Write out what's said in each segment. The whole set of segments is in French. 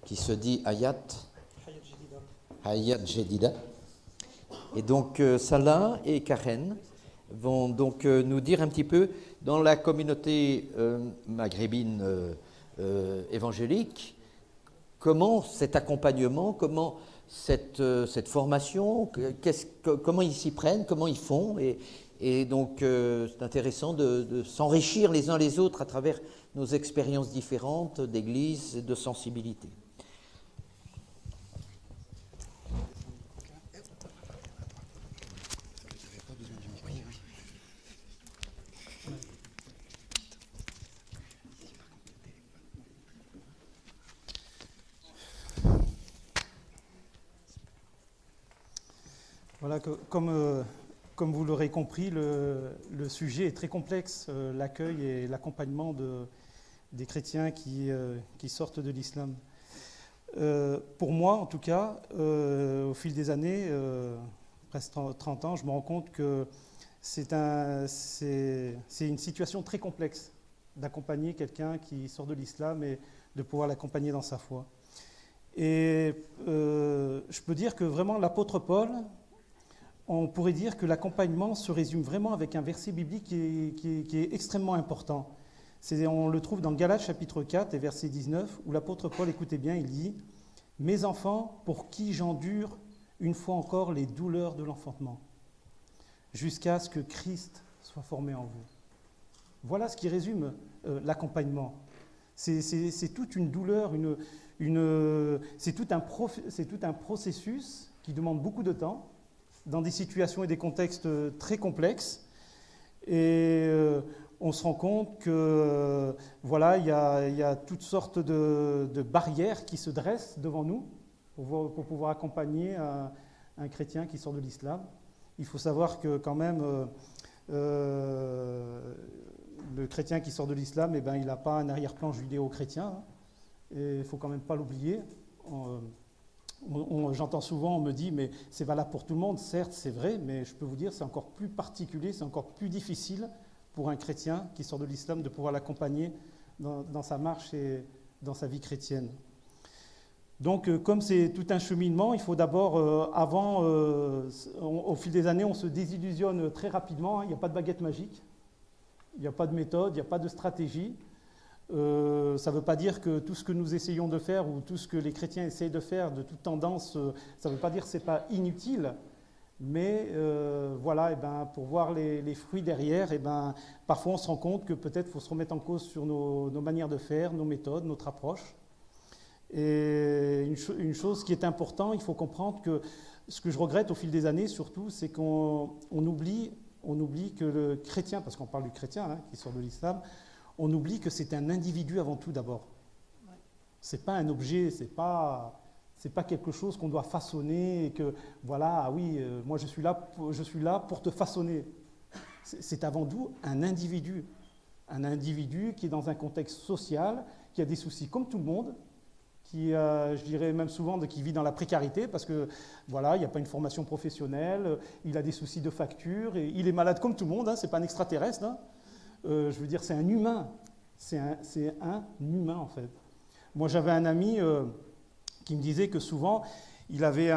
qui se dit Hayat Jedida. Et donc Salah et Karen vont donc nous dire un petit peu, dans la communauté maghrébine évangélique, comment cet accompagnement, comment cette formation, comment ils s'y prennent, comment ils font. Et donc c'est intéressant de s'enrichir les uns les autres à travers nos expériences différentes d'église et de sensibilité. Voilà, comme vous l'aurez compris, le sujet est très complexe, l'accueil et l'accompagnement des chrétiens qui sortent de l'islam. Pour moi, en tout cas, au fil des années, presque 30 ans, je me rends compte que c'est une situation très complexe d'accompagner quelqu'un qui sort de l'islam et de pouvoir l'accompagner dans sa foi. Et je peux dire que vraiment l'apôtre Paul, on pourrait dire que l'accompagnement se résume vraiment avec un verset biblique qui est extrêmement important. On le trouve dans Galates chapitre 4 et verset 19, où l'apôtre Paul, écoutez bien, il dit « Mes enfants, pour qui j'endure une fois encore les douleurs de l'enfantement, jusqu'à ce que Christ soit formé en vous. » Voilà ce qui résume l'accompagnement. C'est toute une douleur, c'est tout un processus qui demande beaucoup de temps, dans des situations et des contextes très complexes. Et on se rend compte que voilà, il y a toutes sortes de barrières qui se dressent devant nous pour pouvoir accompagner un chrétien qui sort de l'islam. Il faut savoir que quand même, le chrétien qui sort de l'islam, il n'a pas un arrière-plan judéo-chrétien. Hein, et il ne faut quand même pas l'oublier. J'entends souvent, on me dit, mais c'est valable pour tout le monde. Certes, c'est vrai, mais je peux vous dire, c'est encore plus particulier, c'est encore plus difficile pour un chrétien qui sort de l'islam de pouvoir l'accompagner dans sa marche et dans sa vie chrétienne. Donc, comme c'est tout un cheminement, il faut d'abord, au fil des années, on se désillusionne très rapidement. Hein, il n'y a pas de baguette magique, il n'y a pas de méthode, il n'y a pas de stratégie. Ça ne veut pas dire que tout ce que nous essayons de faire ou tout ce que les chrétiens essayent de faire de toute tendance, ça ne veut pas dire que ce n'est pas inutile, mais voilà, pour voir les fruits derrière, parfois on se rend compte que peut-être il faut se remettre en cause sur nos manières de faire, nos méthodes, notre approche. Et une chose qui est importante, il faut comprendre que ce que je regrette au fil des années surtout, c'est qu'on oublie que le chrétien, parce qu'on parle du chrétien hein, qui sort de l'islam, on oublie que c'est un individu avant tout d'abord. Ouais. C'est pas un objet, c'est pas quelque chose qu'on doit façonner et que voilà, ah oui, moi je suis là pour te façonner. C'est avant tout un individu qui est dans un contexte social, qui a des soucis comme tout le monde, qui, je dirais même souvent, qui vit dans la précarité parce que voilà, il n'y a pas une formation professionnelle, il a des soucis de facture et il est malade comme tout le monde. Hein, c'est pas un extraterrestre. Hein. Je veux dire, c'est un humain. C'est un humain, en fait. Moi, j'avais un ami qui me disait que souvent, il avait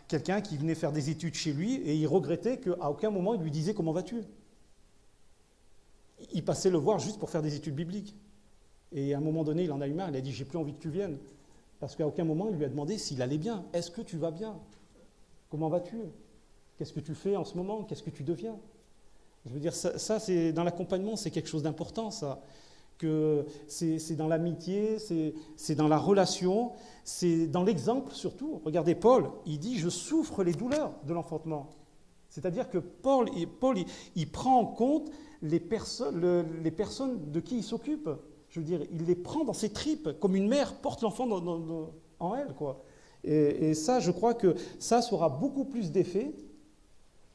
quelqu'un qui venait faire des études chez lui et il regrettait qu'à aucun moment, il lui disait « Comment vas-tu » Il passait le voir juste pour faire des études bibliques. Et à un moment donné, il en a eu marre. Il a dit « J'ai plus envie que tu viennes. » Parce qu'à aucun moment, il lui a demandé s'il allait bien. « Est-ce que tu vas bien ? Comment vas-tu ? Qu'est-ce que tu fais en ce moment ? Qu'est-ce que tu deviens ?» Je veux dire, ça c'est, dans l'accompagnement, c'est quelque chose d'important, ça. Que c'est dans l'amitié, c'est dans la relation, c'est dans l'exemple surtout. Regardez Paul, il dit « Je souffre les douleurs de l'enfantement ». C'est-à-dire que Paul, il prend en compte les personnes de qui il s'occupe. Je veux dire, il les prend dans ses tripes, comme une mère porte l'enfant en elle, quoi. Et ça, je crois que ça aura beaucoup plus d'effet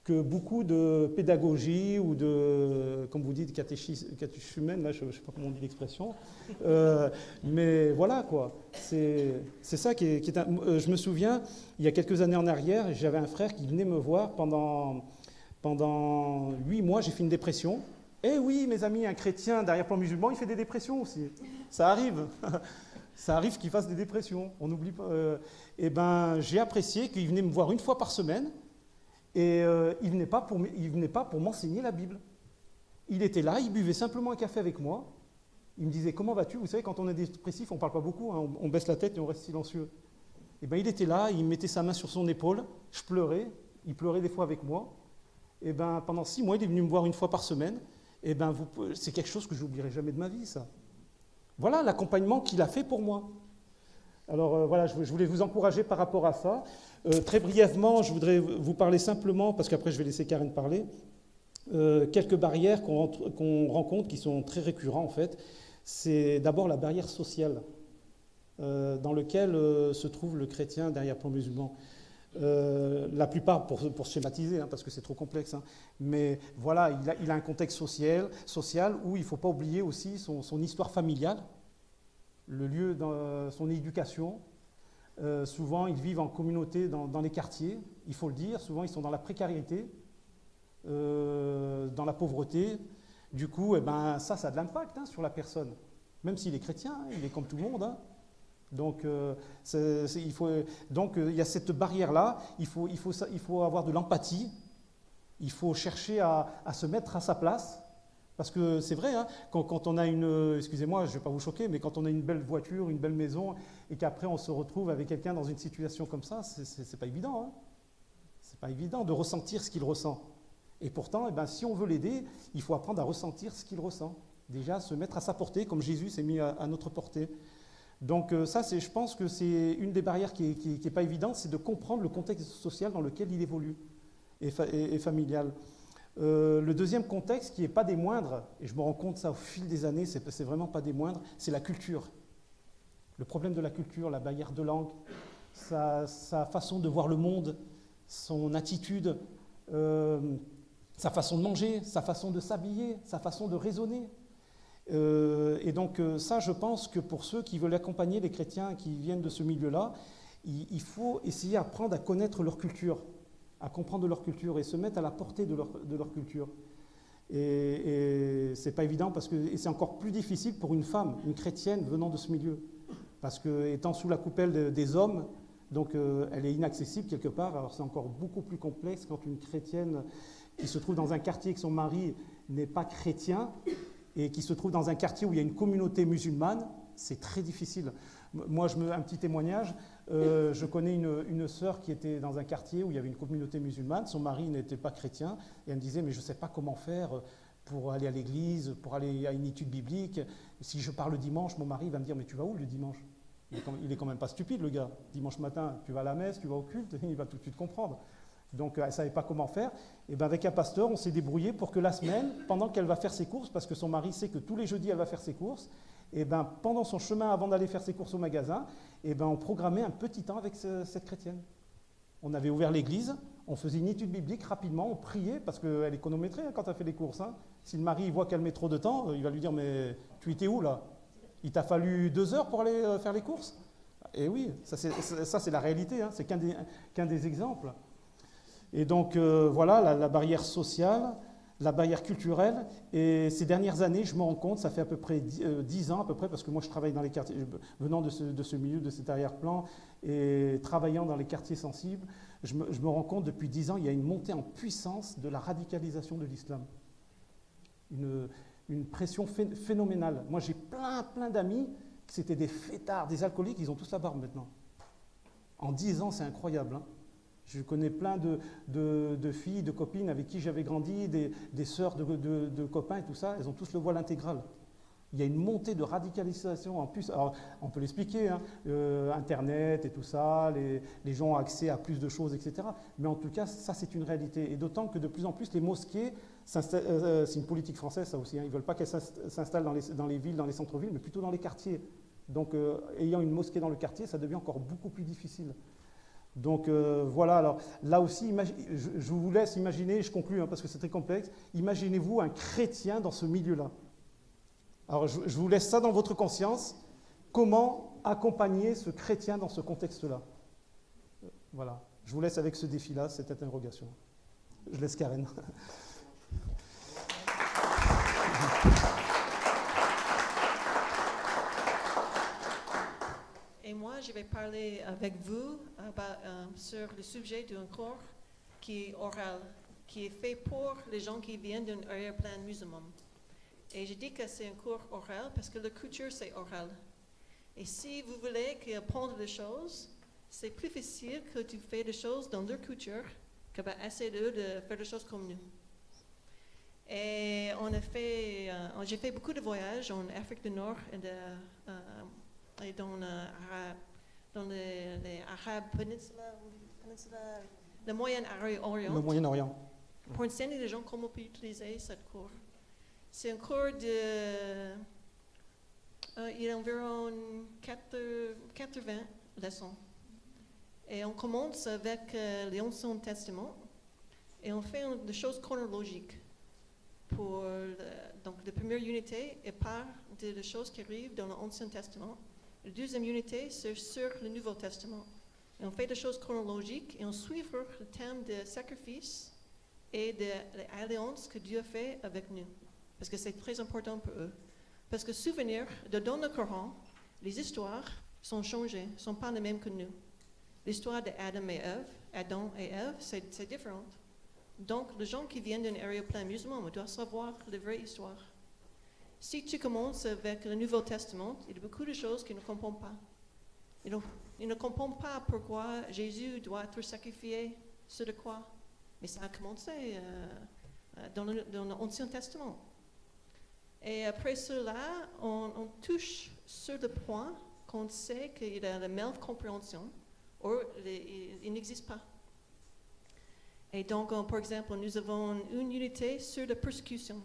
que beaucoup de pédagogie ou de, comme vous dites, catéchumène, là, je ne sais pas comment on dit l'expression, mais voilà, quoi. C'est ça qui est je me souviens, il y a quelques années en arrière, j'avais un frère qui venait me voir pendant 8 mois, j'ai fait une dépression. Eh oui, mes amis, un chrétien d'arrière-plan musulman, il fait des dépressions aussi. Ça arrive. Ça arrive qu'il fasse des dépressions, on n'oublie pas. Et ben, j'ai apprécié qu'il venait me voir une fois par semaine et il venait pas pour m'enseigner la Bible. Il était là, il buvait simplement un café avec moi. Il me disait, comment vas-tu? Vous savez, quand on est dépressif, on ne parle pas beaucoup, hein, on baisse la tête et on reste silencieux. Et ben, il était là, il mettait sa main sur son épaule, je pleurais, il pleurait des fois avec moi. Et ben, pendant 6 mois, il est venu me voir une fois par semaine. Et ben, c'est quelque chose que je n'oublierai jamais de ma vie, ça. Voilà l'accompagnement qu'il a fait pour moi. Alors voilà, je voulais vous encourager par rapport à ça. Très brièvement, je voudrais vous parler simplement, parce qu'après je vais laisser Karen parler, quelques barrières qu'on rencontre qui sont très récurrentes en fait. C'est d'abord la barrière sociale dans laquelle se trouve le chrétien d'arrière-plan musulman. La plupart, pour schématiser, hein, parce que c'est trop complexe, hein, mais voilà, il a un contexte social où il ne faut pas oublier aussi son histoire familiale, le lieu de son éducation. Souvent, ils vivent en communauté dans les quartiers, il faut le dire. Souvent, ils sont dans la précarité, dans la pauvreté. Du coup, eh ben, ça a de l'impact hein, sur la personne. Même s'il est chrétien, hein, il est comme tout le monde. Hein. Donc, il y a cette barrière-là. Il faut avoir de l'empathie. Il faut chercher à se mettre à sa place. Parce que c'est vrai, hein, quand on a excusez-moi, je ne vais pas vous choquer, mais quand on a une belle voiture, une belle maison, et qu'après on se retrouve avec quelqu'un dans une situation comme ça, c'est pas évident. Hein. C'est pas évident de ressentir ce qu'il ressent. Et pourtant, eh ben, si on veut l'aider, il faut apprendre à ressentir ce qu'il ressent. Déjà, se mettre à sa portée, comme Jésus s'est mis à notre portée. Donc ça, je pense que c'est une des barrières qui n'est pas évidente, c'est de comprendre le contexte social dans lequel il évolue et familial. Le deuxième contexte, qui n'est pas des moindres, et je me rends compte ça au fil des années, c'est vraiment pas des moindres, c'est la culture. Le problème de la culture, la barrière de langue, sa façon de voir le monde, son attitude, sa façon de manger, sa façon de s'habiller, sa façon de raisonner. Et donc ça, je pense que pour ceux qui veulent accompagner les chrétiens qui viennent de ce milieu-là, il faut essayer d'apprendre à connaître leur culture, à comprendre leur culture et se mettre à la portée de leur culture. Et c'est pas évident et c'est encore plus difficile pour une femme, une chrétienne venant de ce milieu. Parce qu'étant sous la coupelle des hommes, donc elle est inaccessible quelque part. Alors c'est encore beaucoup plus complexe quand une chrétienne qui se trouve dans un quartier que son mari n'est pas chrétien et qui se trouve dans un quartier où il y a une communauté musulmane, c'est très difficile. Moi, un petit témoignage, je connais une sœur qui était dans un quartier où il y avait une communauté musulmane, son mari n'était pas chrétien, et elle me disait, mais je ne sais pas comment faire pour aller à l'église, pour aller à une étude biblique. Si je pars le dimanche, mon mari va me dire, mais tu vas où le dimanche? Il est quand même pas stupide, le gars. Dimanche matin, tu vas à la messe, tu vas au culte, il va tout de suite comprendre. Donc, elle ne savait pas comment faire. Et bien, avec un pasteur, on s'est débrouillé pour que la semaine, pendant qu'elle va faire ses courses, parce que son mari sait que tous les jeudis, elle va faire ses courses, et ben, pendant son chemin, avant d'aller faire ses courses au magasin, et ben, on programmait un petit temps avec cette chrétienne. On avait ouvert l'église, on faisait une étude biblique rapidement, on priait, parce qu'elle est chronométrée hein, quand elle fait les courses. Hein. Si le mari voit qu'elle met trop de temps, il va lui dire, mais tu étais où là? Il t'a fallu 2 heures pour aller faire les courses? Et oui, ça c'est la réalité, hein, c'est qu'un des exemples. Et donc voilà, la barrière sociale, la barrière culturelle. Et ces dernières années, je me rends compte, ça fait à peu près 10 ans à peu près, parce que moi je travaille dans les quartiers, venant de ce milieu, de cet arrière-plan, et travaillant dans les quartiers sensibles, je me rends compte depuis 10 ans, il y a une montée en puissance de la radicalisation de l'islam. Une pression phénoménale. Moi j'ai plein d'amis, c'était des fêtards, des alcooliques, ils ont tous la barbe maintenant. En 10 ans, c'est incroyable, hein. Je connais plein de filles, de copines avec qui j'avais grandi, des sœurs de copains et tout ça, elles ont tous le voile intégral. Il y a une montée de radicalisation en plus. Alors, on peut l'expliquer, hein, Internet et tout ça, les gens ont accès à plus de choses, etc. Mais en tout cas, ça c'est une réalité. Et d'autant que de plus en plus, les mosquées, c'est une politique française ça aussi, hein, ils ne veulent pas qu'elles s'installent dans les villes, dans les centres-villes, mais plutôt dans les quartiers. Donc, ayant une mosquée dans le quartier, ça devient encore beaucoup plus difficile. Donc voilà, alors là aussi, je vous laisse imaginer, je conclue hein, parce que c'est très complexe, imaginez-vous un chrétien dans ce milieu-là. Alors je vous laisse ça dans votre conscience, comment accompagner ce chrétien dans ce contexte-là. Voilà, je vous laisse avec ce défi-là, cette interrogation. Je laisse Karen. parler avec vous sur le sujet d'un cours qui est oral, qui est fait pour les gens qui viennent d'un arrière-plan musulman. Et je dis que c'est un cours oral parce que la culture, c'est oral. Et si vous voulez apprendre des choses, c'est plus facile que tu fais des choses dans leur culture que essayer de faire des choses comme nous. Et j'ai fait beaucoup de voyages en Afrique du Nord et dans les Arabes le Moyen-Orient. Le Moyen-Orient. Pour enseigner les gens comment on peut utiliser cette cours. C'est un cours il y a environ 80 leçons. Et on commence avec l'Ancien Testament et on fait des choses chronologiques. Donc, la première unité part des choses qui arrivent dans l'Ancien Testament. La deuxième unité, c'est sur le Nouveau Testament. Et on fait des choses chronologiques et on suit le thème de sacrifice et de l'alliance que Dieu fait avec nous. Parce que c'est très important pour eux. Parce que souvenir, dans le Coran, les histoires sont changées, ne sont pas les mêmes que nous. L'histoire d'Adam et Ève, c'est différent. Donc, les gens qui viennent d'un arrière-plan musulman doivent savoir la vraie histoire. Si tu commences avec le Nouveau Testament, il y a beaucoup de choses qu'ils ne comprennent pas. Ils ne comprennent pas pourquoi Jésus doit être sacrifié sur la croix. Mais ça a commencé dans l'Ancien Testament. Et après cela, on touche sur le point qu'on sait qu'il y a la malcompréhension, ou il n'existe pas. Et donc, par exemple, nous avons une unité sur la persécution.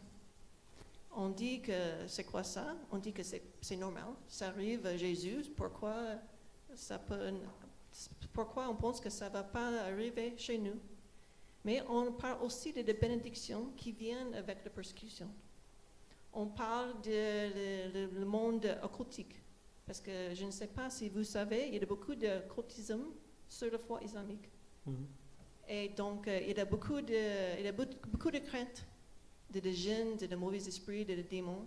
On dit que c'est quoi ça? On dit que c'est normal. Ça arrive à Jésus. Pourquoi on pense que ça ne va pas arriver chez nous? Mais on parle aussi de bénédictions qui viennent avec la persécution. On parle du monde occultique. Parce que je ne sais pas si vous savez, il y a beaucoup d'occultisme sur la foi islamique. Et donc, il y a beaucoup de craintes de djinns, de mauvais esprits, de démons.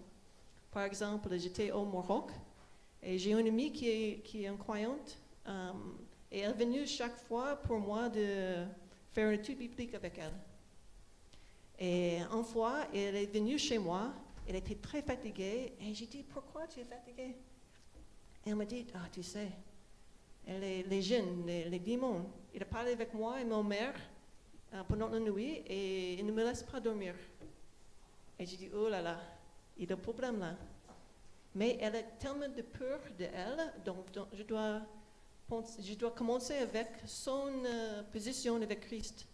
Par exemple, j'étais au Maroc et j'ai une amie qui est une croyante et elle est venue chaque fois pour moi de faire une étude biblique avec elle. Et une fois, elle est venue chez moi, elle était très fatiguée et j'ai dit, pourquoi tu es fatiguée? Et elle m'a dit, tu sais, les djinns, les démons, il a parlé avec moi et ma mère pendant la nuit et il ne me laisse pas dormir. Et j'ai dit, oh là là, il y a un problème là. Mais elle a tellement de peur d'elle, donc je dois commencer avec son position avec Christ.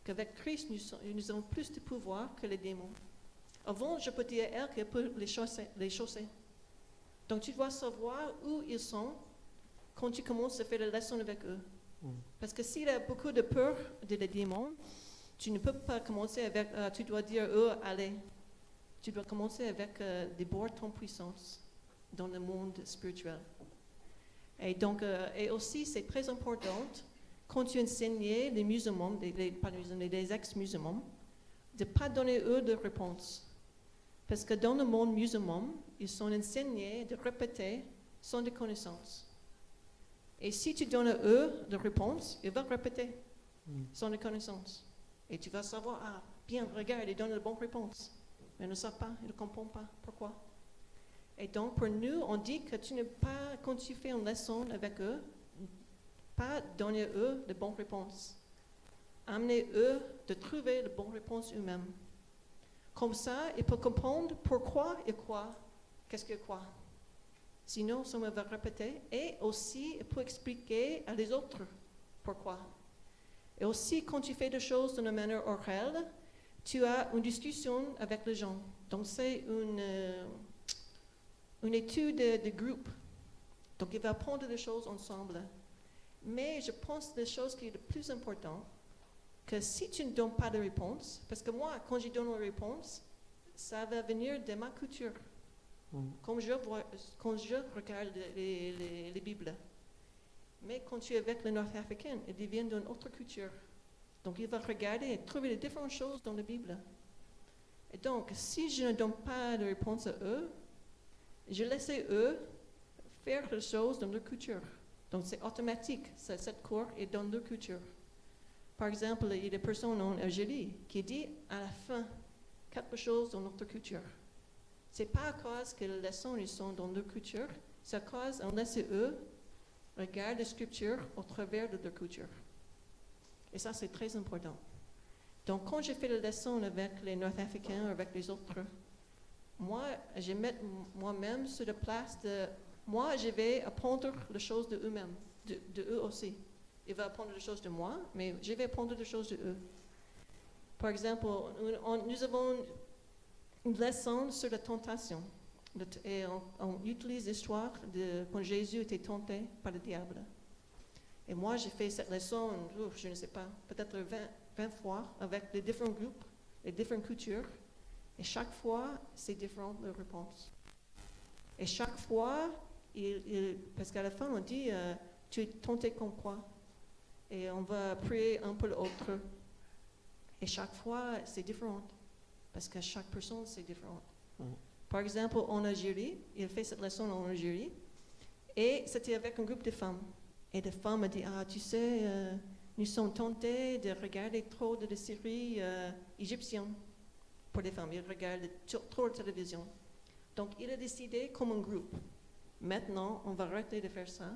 Qu'avec Christ, nous avons plus de pouvoir que les démons. Avant, je peux dire à elle qu'elle peut les chausser. Donc tu dois savoir où ils sont quand tu commences à faire la leçon avec eux. Parce que s'il y a beaucoup de peur des démons, tu ne peux pas commencer avec, tu dois dire, allez. Tu dois commencer avec déborder ton puissance dans le monde spirituel. Et donc, et aussi, c'est très important, quand tu enseignes les musulmans, les ex-musulmans, de ne pas donner eux de réponse. Parce que dans le monde musulman, ils sont enseignés de répéter sans des connaissances. Et si tu donnes à eux de réponse, ils vont répéter sans des connaissances. Et tu vas savoir, bien, regarde, ils donnent la bonne réponse. Mais ils ne savent pas, ils ne comprennent pas pourquoi. Et donc, pour nous, on dit que tu n'es pas, quand tu fais une leçon avec eux, pas donner eux de bonnes réponses. Amener eux de trouver de bonnes réponses eux-mêmes. Comme ça, ils peuvent comprendre pourquoi et quoi, qu'est-ce que quoi. Sinon, ça va répéter. Et aussi, ils peuvent expliquer à les autres pourquoi. Et aussi, quand tu fais des choses d'une manière orale, tu as une discussion avec les gens. Donc, c'est une étude de groupe. Donc, ils vont apprendre des choses ensemble. Mais je pense que la chose qui est le plus important, que si tu ne donnes pas de réponse, parce que moi, quand je donne une réponse, ça va venir de ma culture. Quand je regarde les Bibles. Mais quand tu es avec les Nord-Africains, ils deviennent d'une autre culture. Donc, il va regarder et trouver les différentes choses dans la Bible. Et donc, si je ne donne pas de réponse à eux, je laisse eux faire les choses dans leur culture. Donc c'est automatique, cette cours est dans leur culture. Par exemple, il y a des personnes en Algérie qui disent à la fin quelque chose dans notre culture. Ce n'est pas à cause que les leçons ils sont dans leur culture, c'est à cause qu'on laisse eux regarder les scriptures au travers de leur culture. Et ça, c'est très important. Donc, quand j'ai fait les leçons avec les Nord-Africains, avec les autres, moi, je mets moi-même sur la place de... Moi, je vais apprendre les choses de eux-mêmes, de eux aussi. Ils vont apprendre les choses de moi, mais je vais apprendre les choses de eux. Par exemple, nous avons une leçon sur la tentation. Et on utilise l'histoire de quand Jésus était tenté par le diable. Et moi, j'ai fait cette leçon, je ne sais pas, peut-être 20 fois avec les différents groupes, les différentes cultures. Et chaque fois, c'est différent de réponse. Et chaque fois, parce qu'à la fin, on dit, tu es tenté comme quoi? Et on va prier un peu l'autre. Et chaque fois, c'est différent. Parce que chaque personne, c'est différent. Par exemple, en Algérie, il fait cette leçon en Algérie. Et c'était avec un groupe de femmes. Et la femme a dit, tu sais, nous sommes tentés de regarder trop de séries égyptiennes pour les femmes. Ils regardent trop de télévision. Donc, il a décidé comme un groupe. Maintenant, on va arrêter de faire ça.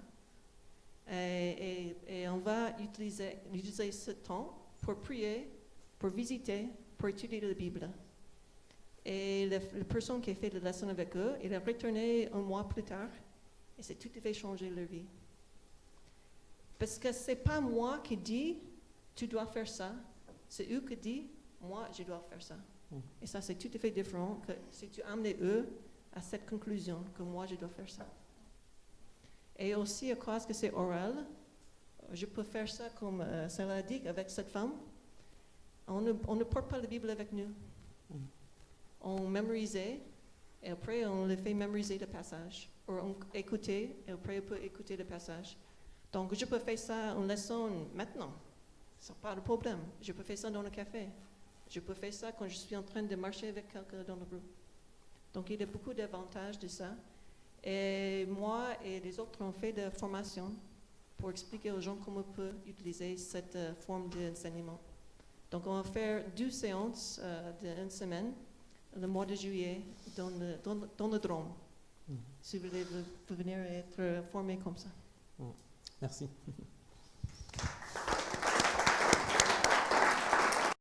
Et on va utiliser ce temps pour prier, pour visiter, pour étudier la Bible. Et la personne qui a fait la leçon avec eux, elle est retournée un mois plus tard et c'est tout à fait changé leur vie. Parce que ce n'est pas moi qui dis tu dois faire ça, c'est eux qui disent moi je dois faire ça. Et ça c'est tout à fait différent que si tu amènes eux à cette conclusion que moi je dois faire ça. Et aussi à cause que c'est oral, je peux faire ça comme ça l'a dit avec cette femme. On ne porte pas la Bible avec nous. On mémorisait, et après on les fait mémoriser le passage. Ou on écoutait, et après on peut écouter le passage. Donc je peux faire ça en leçon maintenant. Ce n'est pas le problème. Je peux faire ça dans le café. Je peux faire ça quand je suis en train de marcher avec quelqu'un dans le groupe. Donc il y a beaucoup d'avantages de ça. Et moi et les autres ont fait de formation pour expliquer aux gens comment on peut utiliser cette forme d'enseignement. Donc on va faire 2 séances d'une semaine, le mois de juillet, dans le Drôme. Si vous voulez venir être formé comme ça. Merci.